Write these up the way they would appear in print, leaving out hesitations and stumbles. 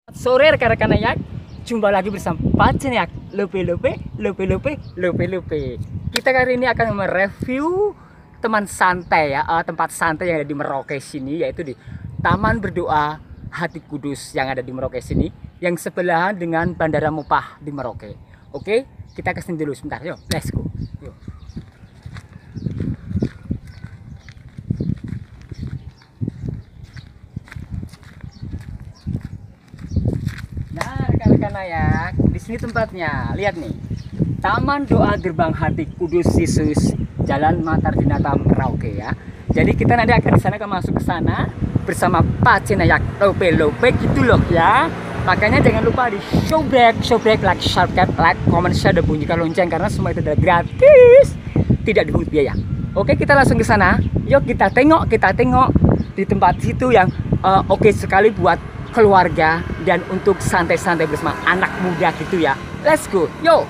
Sore rekan-rekan Ayak, jumpa lagi bersama Pak Ceniak. Lupe. Kita kali ini akan mereview teman santai ya, tempat santai yang ada di Merauke sini, yaitu di Taman Berdoa Hati Kudus yang ada di Merauke sini, yang sebelahan dengan Bandara Mopah di Merauke. Oke, kita kesini dulu sebentar. Yuk, let's go. Yuk. Nah, rekan-rekan Ayak, di sini tempatnya. Lihat nih. Taman Doa Gerbang Hati Kudus Yesus, Jalan Matar Dinata Merauke ya. Jadi kita nanti akan di sana, akan masuk ke sana bersama Pak Ceniak. Lope gitu loh ya. Makanya jangan lupa di showback, like, subscribe, like, comment, share, dan bunyikan lonceng karena semua itu adalah gratis, tidak dipungut biaya. Oke, kita langsung ke sana. Yuk kita tengok di tempat situ yang oke sekali buat keluarga dan untuk santai-santai bersama anak muda gitu ya. Let's go, yo.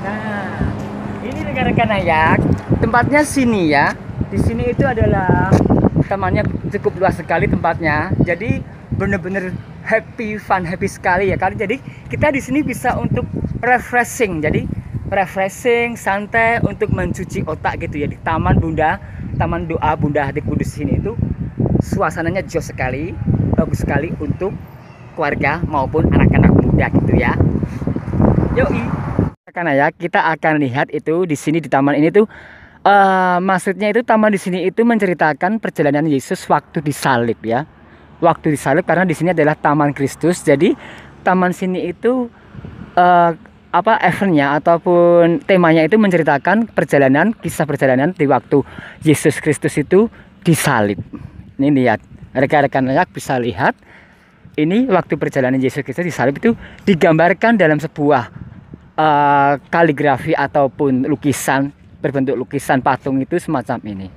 Nah, ini rekan-rekan Ayak, tempatnya sini ya. Di sini itu adalah tamannya cukup luas sekali tempatnya. Jadi bener-bener happy sekali ya kan. Jadi kita di sini bisa untuk refreshing. Jadi refreshing, santai untuk mencuci otak gitu ya di Taman Doa Bunda Hati Kudus sini itu suasananya jos sekali, bagus sekali untuk keluarga maupun anak-anak muda gitu ya. Yoi. Karena ya kita akan lihat itu di sini di taman ini tuh maksudnya itu taman di sini itu menceritakan perjalanan Yesus waktu disalib ya. Waktu disalib karena di sini adalah Taman Kristus. Jadi taman sini itu eventnya ataupun temanya itu menceritakan kisah perjalanan di waktu Yesus Kristus itu disalib. Ini lihat, rekan-rekan Ayak bisa lihat ini waktu perjalanan Yesus Kristus disalib itu digambarkan dalam sebuah kaligrafi ataupun lukisan berbentuk lukisan patung itu semacam ini.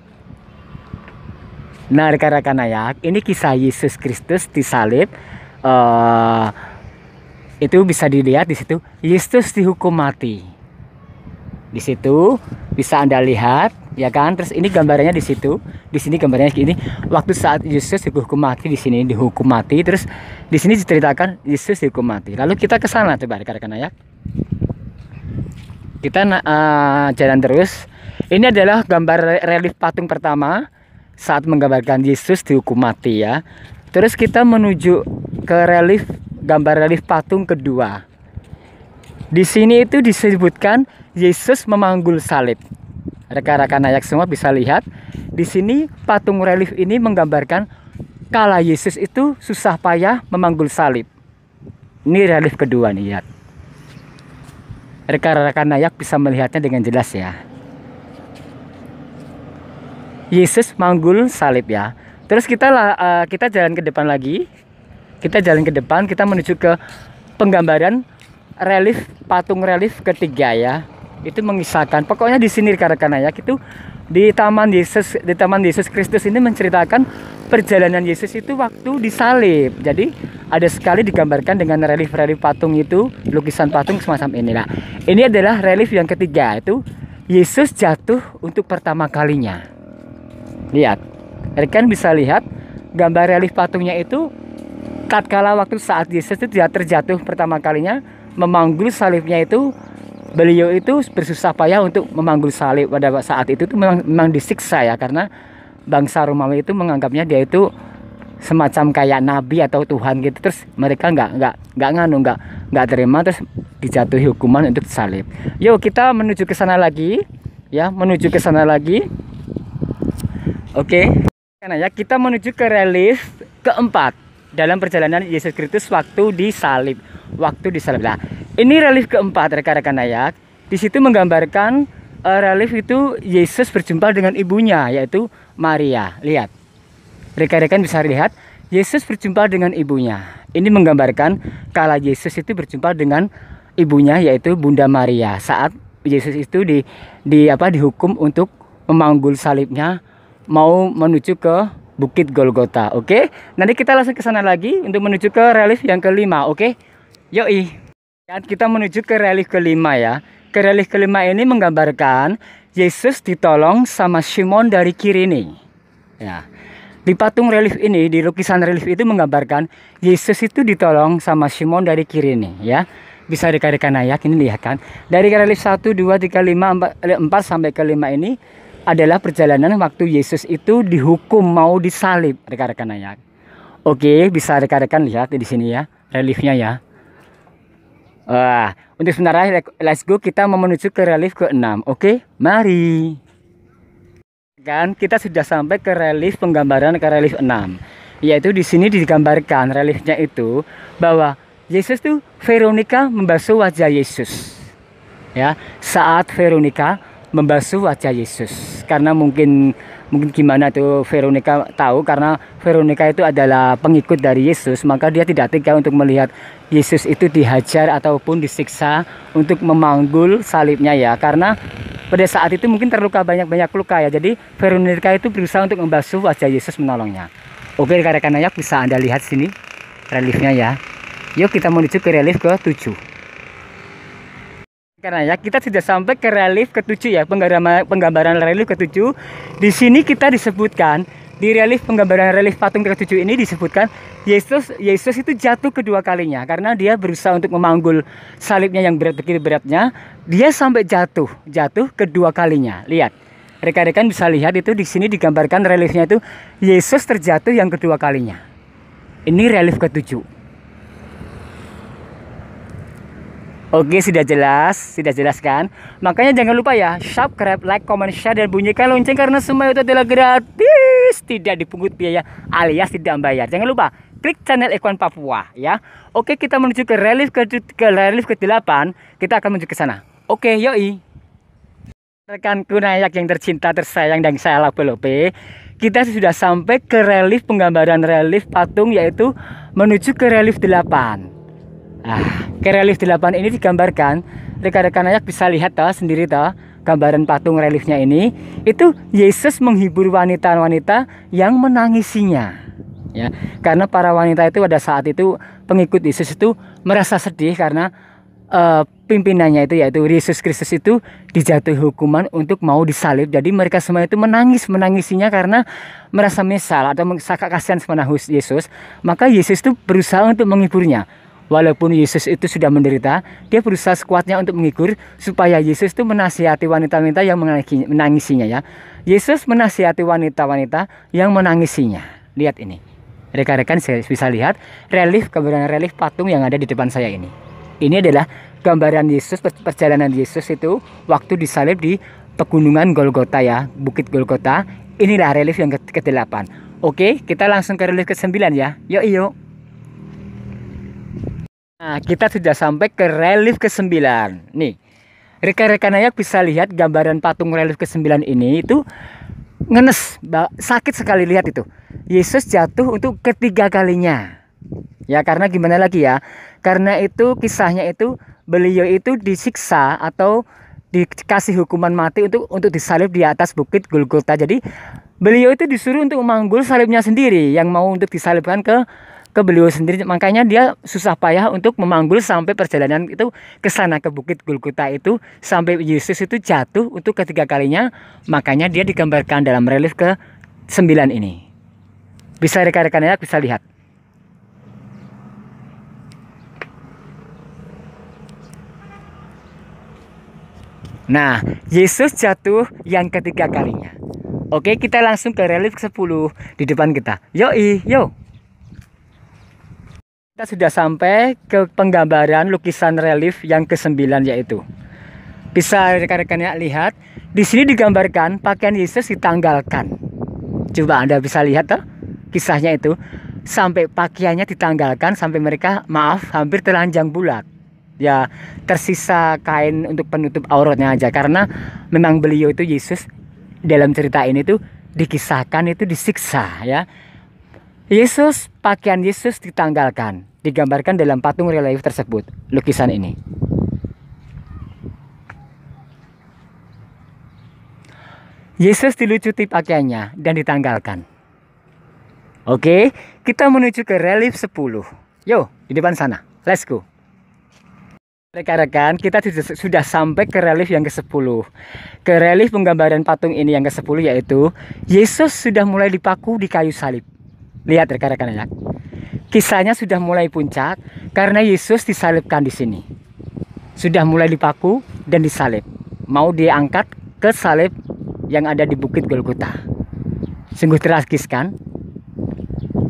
Nah, rekan-rekan Ayak, ini kisah Yesus Kristus disalib. Itu bisa dilihat di situ, Yesus dihukum mati. Di situ bisa Anda lihat, ya kan? Terus ini gambarnya di situ. Di sini gambarnya gini. Waktu saat Yesus dihukum mati, di sini dihukum mati. Terus di sini diceritakan Yesus dihukum mati. Lalu kita ke sana coba rekan-rekan Ayak. Kita jalan terus. Ini adalah gambar relief patung pertama saat menggambarkan Yesus dihukum mati ya. Terus kita menuju ke gambar relief patung kedua. Di sini itu disebutkan Yesus memanggul salib. Rekan-rekan Ayak semua bisa lihat. Di sini patung relief ini menggambarkan kala Yesus itu susah payah memanggul salib. Ini relief kedua nih, lihat. Rekan-rekan Ayak bisa melihatnya dengan jelas ya. Yesus manggul salib ya. Terus kita jalan ke depan lagi. Kita jalan ke depan, kita menuju ke penggambaran patung relief ketiga ya. Itu mengisahkan, pokoknya di sini rekan-rekan Ayak itu di Taman Yesus Kristus ini menceritakan perjalanan Yesus itu waktu disalib. Jadi ada sekali digambarkan dengan relief patung itu, lukisan patung semacam inilah. Ini adalah relief yang ketiga, itu Yesus jatuh untuk pertama kalinya. Lihat, rekan bisa lihat gambar relief patungnya itu tatkala waktu saat Yesus itu terjatuh pertama kalinya memanggul salibnya itu, beliau itu bersusah payah untuk memanggul salib. Pada saat itu tuh memang disiksa ya, karena bangsa Romawi itu menganggapnya dia itu semacam kayak nabi atau Tuhan gitu. Terus mereka nggak terima, terus dijatuhi hukuman untuk salib. Yuk kita menuju ke sana lagi ya, menuju ke sana lagi. Oke. Karena ya kita menuju ke relief keempat dalam perjalanan Yesus Kristus waktu disalib. Nah, ini relief keempat rekan-rekan Ayak. Di situ menggambarkan relief itu Yesus berjumpa dengan ibunya, yaitu Maria. Lihat, rekan-rekan bisa lihat Yesus berjumpa dengan ibunya. Ini menggambarkan kala Yesus itu berjumpa dengan ibunya, yaitu Bunda Maria, saat Yesus itu dihukum untuk memanggul salibnya, mau menuju ke Bukit Golgota. Oke, nanti kita langsung ke sana lagi untuk menuju ke relief yang kelima. Oke, yoi. Kita menuju ke relief kelima ya. Ke relief kelima ini menggambarkan Yesus ditolong sama Simon dari Kirene. Ya. Di patung relief ini, di lukisan relief itu menggambarkan Yesus itu ditolong sama Simon dari Kirene, ya. Bisa rekan-rekan ayak ini lihat kan. Dari relief 1 2 3 5 4 sampai ke 5 ini adalah perjalanan waktu Yesus itu dihukum mau disalib, rekan-rekan ayak. Oke, bisa rekan-rekan lihat di sini ya, reliefnya ya. Wah, untuk sebenarnya let's go, kita mau menuju ke relief ke-6. Oke, mari. Kan kita sudah sampai ke relief penggambaran ke relief 6. Yaitu di sini digambarkan reliefnya itu bahwa Yesus tuh Veronica membasuh wajah Yesus. Ya, saat Veronica membasuh wajah Yesus. Karena mungkin gimana tuh Veronica tahu, karena Veronica itu adalah pengikut dari Yesus, maka dia tidak tega untuk melihat Yesus itu dihajar ataupun disiksa untuk memanggul salibnya ya, karena pada saat itu mungkin terluka banyak luka ya. Jadi Veronica itu berusaha untuk membasuh wajah Yesus menolongnya. Oke rekan-rekan ayak, bisa Anda lihat sini reliefnya ya. Yuk kita menuju ke relief ke-7. Karena ya kita sudah sampai ke relief ke-7 ya, penggambaran relief ke-7. Di sini kita disebutkan di relief penggambaran relief patung ke-7 ini disebutkan Yesus itu jatuh kedua kalinya karena dia berusaha untuk memanggul salibnya yang begitu beratnya. Dia sampai jatuh kedua kalinya. Lihat. Rekan-rekan bisa lihat itu di sini digambarkan reliefnya itu Yesus terjatuh yang kedua kalinya. Ini relief ke-7. Oke, sudah jelas kan? Makanya jangan lupa ya, subscribe, like, comment, share, dan bunyikan lonceng karena semua itu adalah gratis, tidak dipungut biaya alias tidak membayar. Jangan lupa klik channel Ekuan Papua ya. Oke, kita menuju ke relief ke-8, kita akan menuju ke sana. Oke, yoi. Rekanku nayak yang tercinta, tersayang dan saya lope, kita sudah sampai ke relief penggambaran relief patung, yaitu menuju ke relief 8. Ke relief 8 ini digambarkan, rekan-rekan ayak bisa lihat sendiri gambaran patung reliefnya ini, itu Yesus menghibur wanita-wanita yang menangisinya ya, karena para wanita itu pada saat itu pengikut Yesus itu merasa sedih karena pimpinannya itu yaitu Yesus Kristus itu dijatuhi hukuman untuk mau disalib. Jadi mereka semua itu menangisinya karena merasa menyesal atau kasihan sama Yesus. Maka Yesus itu berusaha untuk menghiburnya. Walaupun Yesus itu sudah menderita, dia berusaha sekuatnya untuk menghibur supaya Yesus itu menasihati wanita-wanita yang menangisinya ya. Yesus menasihati wanita-wanita yang menangisinya. Lihat ini. Rekan-rekan bisa lihat gambaran relief patung yang ada di depan saya ini. Ini adalah gambaran Yesus, perjalanan Yesus itu waktu disalib di pegunungan Golgota ya, Bukit Golgota. Inilah relief yang ke-8. Oke, kita langsung ke relief ke-9 ya. Yuk. Nah, kita sudah sampai ke relief ke-9. Nih, rekan-rekan ayak bisa lihat gambaran patung relief ke-9 ini itu ngenes, sakit sekali lihat itu. Yesus jatuh untuk ketiga kalinya. Ya, karena gimana lagi ya? Karena itu kisahnya itu beliau itu disiksa atau dikasih hukuman mati untuk disalib di atas Bukit Golgota. Jadi beliau itu disuruh untuk memanggul salibnya sendiri yang mau untuk disalibkan ke beliau sendiri. Makanya dia susah payah untuk memanggul sampai perjalanan itu ke sana ke Bukit Golgota itu sampai Yesus itu jatuh untuk ketiga kalinya. Makanya dia digambarkan dalam relief ke-9 ini. Bisa rekan-rekan bisa lihat. Nah, Yesus jatuh yang ketiga kalinya. Oke, kita langsung ke relief ke-10 di depan kita. Yo. Kita sudah sampai ke penggambaran lukisan relief yang ke-9 yaitu. Bisa rekan-rekannya lihat, di sini digambarkan pakaian Yesus ditanggalkan. Coba Anda bisa lihat kisahnya itu sampai pakaiannya ditanggalkan sampai mereka hampir telanjang bulat. Ya, tersisa kain untuk penutup auratnya aja karena memang beliau itu Yesus dalam cerita ini tuh dikisahkan itu disiksa ya. Pakaian Yesus ditanggalkan, digambarkan dalam patung relief tersebut, lukisan ini. Yesus dilucuti pakaiannya dan ditanggalkan. Oke, kita menuju ke relief 10. Yo, di depan sana. Let's go. Rekan-rekan, kita sudah sampai ke relief yang ke-10. Ke relief penggambaran patung ini yang ke-10, yaitu Yesus sudah mulai dipaku di kayu salib. Lihat rekan-rekan ya. Kisahnya sudah mulai puncak karena Yesus disalibkan di sini. Sudah mulai dipaku dan disalib. Mau diangkat ke salib yang ada di Bukit Golgota. Sungguh tragis kan?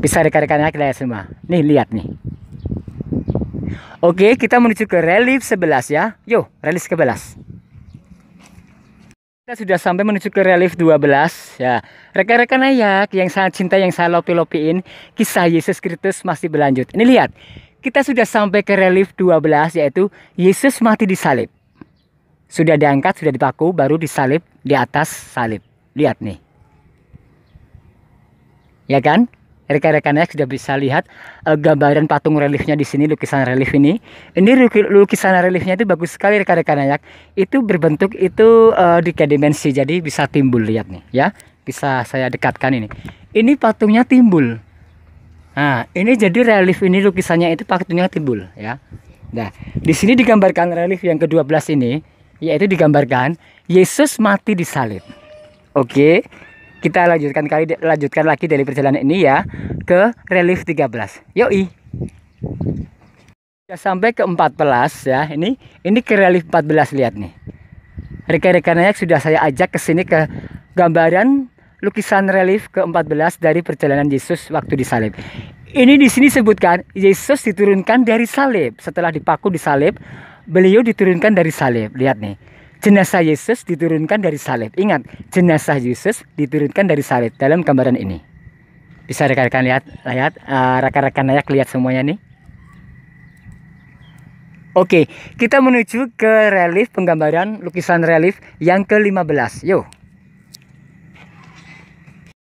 Bisa rekan-rekan lihat semua. Nih lihat nih. Oke, kita menuju ke relief 11 ya. Yuk, relief ke-11. Kita sudah sampai menuju ke relief 12 ya. Rekan-rekan ayak yang sangat cinta, yang saya lopi-lopiin, kisah Yesus Kristus masih berlanjut. Ini lihat. Kita sudah sampai ke relief 12, yaitu Yesus mati disalib. Sudah diangkat, sudah dipaku, baru disalib di atas salib. Lihat nih. Ya kan? Rekan-rekannya sudah bisa lihat gambaran patung reliefnya di sini, lukisan relief ini. Ini lukisan reliefnya itu bagus sekali rekan-rekan ayak. Itu berbentuk itu 3 dimensi, jadi bisa timbul, lihat nih ya. Bisa saya dekatkan ini. Ini patungnya timbul. Nah, ini jadi relief ini lukisannya itu patungnya timbul ya. Nah, di sini digambarkan relief yang ke-12 ini, yaitu digambarkan Yesus mati disalib. Oke. Kita lanjutkan lagi dari perjalanan ini ya ke relief 13. Yoi. Sudah sampai ke 14 ya. Ini ke relief 14, lihat nih. Rekan-rekannya sudah saya ajak ke sini ke gambaran lukisan relief ke-14 dari perjalanan Yesus waktu disalib. Ini di sini sebutkan Yesus diturunkan dari salib. Setelah dipaku di salib, beliau diturunkan dari salib. Lihat nih. Jenazah Yesus diturunkan dari salib. Ingat, jenazah Yesus diturunkan dari salib dalam gambaran ini. Bisa rekan-rekan lihat rekan-rekan layak lihat semuanya nih. Oke, kita menuju ke relief penggambaran lukisan relief yang ke-15. Yuk.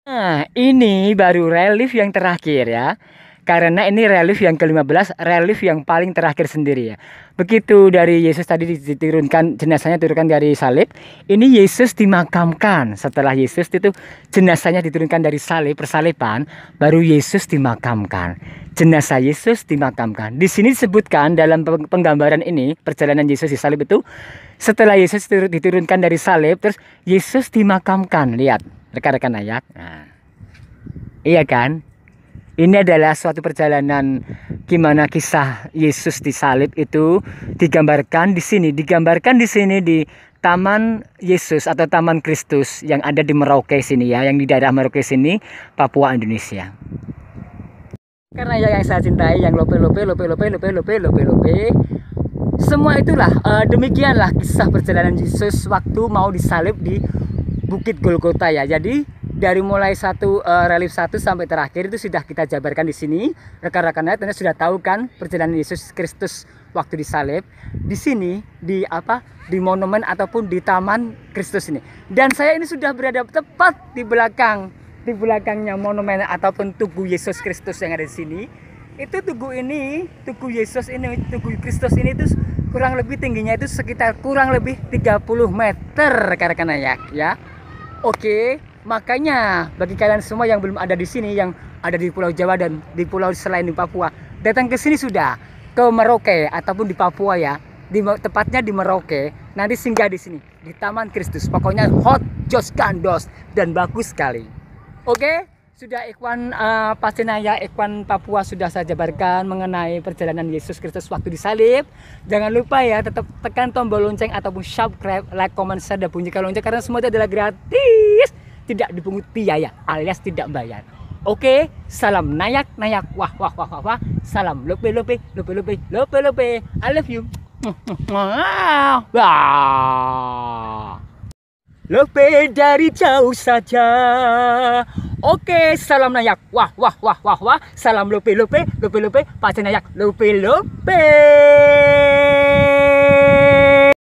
Nah, ini baru relief yang terakhir ya. Karena ini relief yang ke-15, relief yang paling terakhir sendiri ya. Begitu dari Yesus tadi diturunkan, jenazahnya diturunkan dari salib. Ini Yesus dimakamkan. Setelah Yesus itu jenazahnya diturunkan dari salib, persaliban, baru Yesus dimakamkan. Jenazah Yesus dimakamkan. Di sini disebutkan dalam penggambaran ini, perjalanan Yesus di salib itu, setelah Yesus diturunkan dari salib, terus Yesus dimakamkan. Lihat, rekan-rekan ayak. Nah, iya kan? Ini adalah suatu perjalanan gimana kisah Yesus disalib itu digambarkan di sini. Digambarkan di sini di Taman Yesus atau Taman Kristus yang ada di Merauke sini ya. Yang di daerah Merauke sini, Papua, Indonesia. Karena yang saya cintai, yang lope. Semua itulah, demikianlah kisah perjalanan Yesus waktu mau disalib di Bukit Golgota ya. Jadi dari mulai relief 1 sampai terakhir itu sudah kita jabarkan di sini. Rekan-rekannya tentu sudah tahu kan perjalanan Yesus Kristus waktu disalib. Di sini di monumen ataupun di Taman Kristus ini. Dan saya ini sudah berada tepat di belakangnya monumen ataupun tugu Yesus Kristus yang ada di sini. Itu tugu Yesus ini, tugu Kristus ini itu kurang lebih tingginya itu sekitar kurang lebih 30 meter rekan-rekan ya. Oke. Makanya bagi kalian semua yang belum ada di sini, yang ada di Pulau Jawa dan di pulau selain di Papua, datang ke sini sudah ke Merauke ataupun di Papua ya, tepatnya di Merauke. Nanti singgah di sini di Taman Kristus. Pokoknya hot, jos, gandos dan bagus sekali. Oke, sudah Ikhwan Pasenaya, Ikhwan Papua sudah saya jabarkan mengenai perjalanan Yesus Kristus waktu disalib. Jangan lupa ya, tetap tekan tombol lonceng ataupun subscribe, like, comment, share dan bunyikan lonceng karena semua itu adalah gratis. Tidak dipungut biaya alias tidak bayar. Oke, salam nayak, wah. Salam lope. I love you. Lope dari jauh saja. Oke, salam nayak, wah. Salam lope. Pacar nayak, lope.